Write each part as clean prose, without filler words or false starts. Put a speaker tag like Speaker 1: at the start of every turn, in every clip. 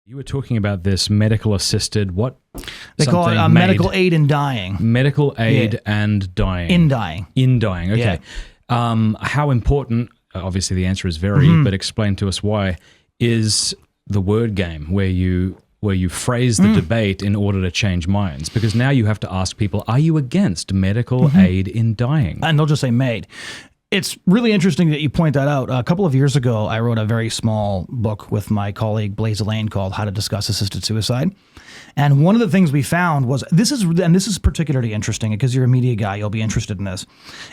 Speaker 1: You were talking about this medical assisted, what?
Speaker 2: They call it medical aid in dying.
Speaker 1: Medical aid and dying.
Speaker 2: In dying.
Speaker 1: In dying, okay. Yeah. How important, obviously the answer is very, but explain to us why, is the word game where you phrase the debate in order to change minds? Because now you have to ask people, are you against medical aid in dying?
Speaker 2: And they'll just say made. It's really interesting that you point that out. A couple of years ago, I wrote a very small book with my colleague Blaise Elaine called How to Discuss Assisted Suicide. And one of the things we found was, this is particularly interesting because you're a media guy, you'll be interested in this,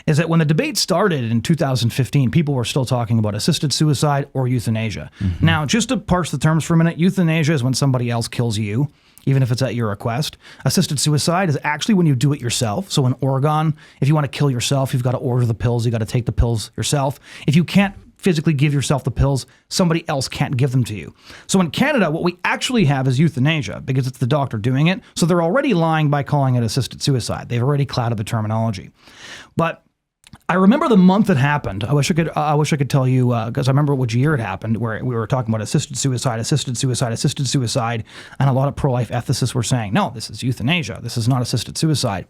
Speaker 2: is that when the debate started in 2015, people were still talking about assisted suicide or euthanasia. Now, just to parse the terms for a minute, euthanasia is when somebody else kills you, even if it's at your request. Assisted suicide is actually when you do it yourself. So in Oregon, if you want to kill yourself, you've got to order the pills, you got to take the pills yourself. If you can't physically give yourself the pills, somebody else can't give them to you. So in Canada, what we actually have is euthanasia because it's the doctor doing it. So they're already lying by calling it assisted suicide. They've already clouded the terminology. But I remember the month it happened. I wish I could tell you, because I remember which year it happened, where we were talking about assisted suicide, and a lot of pro-life ethicists were saying, no, this is euthanasia. This is not assisted suicide.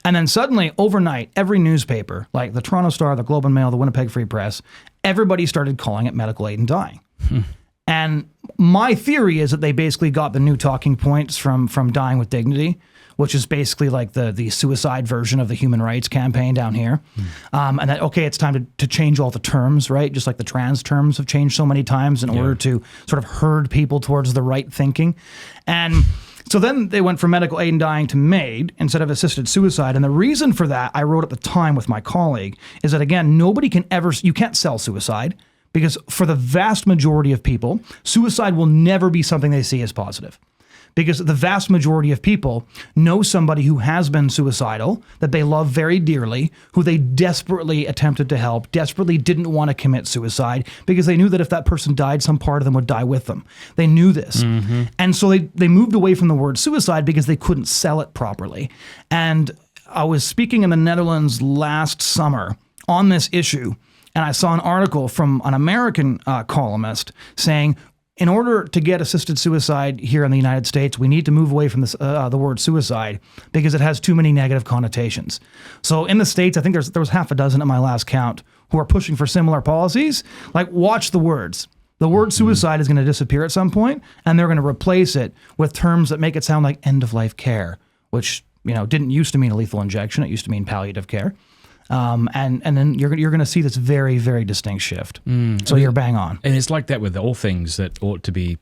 Speaker 2: And then suddenly, overnight, every newspaper, like the Toronto Star, the Globe and Mail, the Winnipeg Free Press, everybody started calling it medical aid in dying. And my theory is that they basically got the new talking points from Dying with Dignity, which is basically like the suicide version of the human rights campaign down here. And that, okay, it's time to change all the terms, right? Just like the trans terms have changed so many times in order to sort of herd people towards the right thinking. And so then they went from medical aid in dying to MAID instead of assisted suicide. And the reason for that, I wrote at the time with my colleague, is that again, you can't sell suicide because for the vast majority of people, suicide will never be something they see as positive. Because the vast majority of people know somebody who has been suicidal, that they love very dearly, who they desperately attempted to help, desperately didn't want to commit suicide, because they knew that if that person died, some part of them would die with them. They knew this. And so they moved away from the word suicide because they couldn't sell it properly. And I was speaking in the Netherlands last summer on this issue, and I saw an article from an American columnist saying, in order to get assisted suicide here in the United States, we need to move away from this, the word suicide because it has too many negative connotations. So in the States, I think there was half a dozen at my last count who are pushing for similar policies. Like, watch the words. The word suicide is going to disappear at some point, and they're going to replace it with terms that make it sound like end-of-life care, which didn't used to mean a lethal injection. It used to mean palliative care. And then you're going to see this very, very distinct shift. So you're bang on.
Speaker 1: And it's like that with all things that ought to be,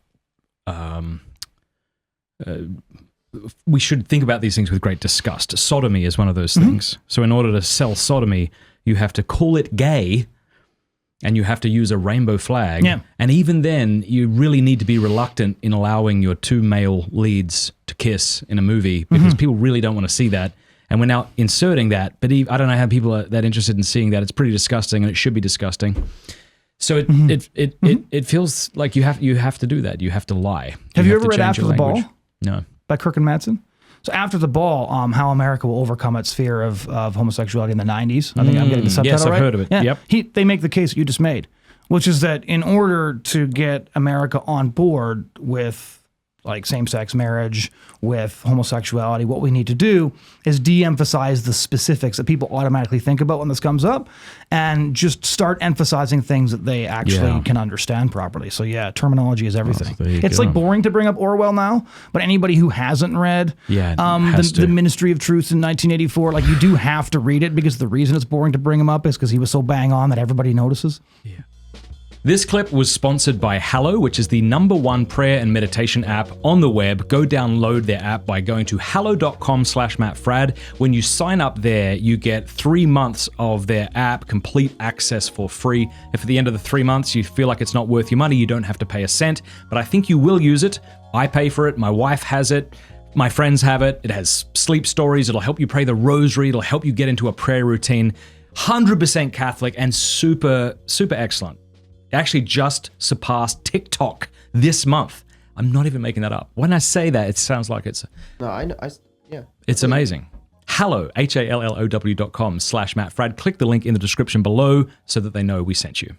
Speaker 1: we should think about these things with great disgust. Sodomy is one of those things. So in order to sell sodomy, you have to call it gay and you have to use a rainbow flag. Yeah. And even then, you really need to be reluctant in allowing your two male leads to kiss in a movie because people really don't want to see that. And we're now inserting that, but I don't know how people are that interested in seeing that. It's pretty disgusting, and it should be disgusting. So it feels like you have to do that. You have to lie.
Speaker 2: Have you ever read After the Ball?
Speaker 1: No.
Speaker 2: By Kirk and Madsen? So After the Ball, How America Will Overcome Its Fear of Homosexuality in the 90s. I think I'm getting the subtitle
Speaker 1: right. Yes, I've heard of it.
Speaker 2: Yeah.
Speaker 1: Yep.
Speaker 2: They make the case that you just made, which is that in order to get America on board with like same-sex marriage, with homosexuality, what we need to do is de-emphasize the specifics that people automatically think about when this comes up and just start emphasizing things that they actually can understand properly. So yeah, terminology is everything. It's like boring to bring up Orwell now, but anybody who hasn't read the Ministry of Truth in 1984, like you do have to read it because the reason it's boring to bring him up is because he was so bang on that everybody notices.
Speaker 1: Yeah. This clip was sponsored by Hallow, which is the #1 prayer and meditation app on the web. Go download their app by going to hallow.com/MattFradd. When you sign up there, you get 3 months of their app, complete access for free. If at the end of the 3 months you feel like it's not worth your money, you don't have to pay a cent, but I think you will use it. I pay for it. My wife has it. My friends have it. It has sleep stories. It'll help you pray the rosary. It'll help you get into a prayer routine. 100% Catholic and super, super excellent. It actually just surpassed TikTok this month. I'm not even making that up. When I say that, it sounds like it's...
Speaker 3: No, I know. Yeah.
Speaker 1: It's amazing. Hallow, HALLOW.com/MattFradd. Click the link in the description below so that they know we sent you.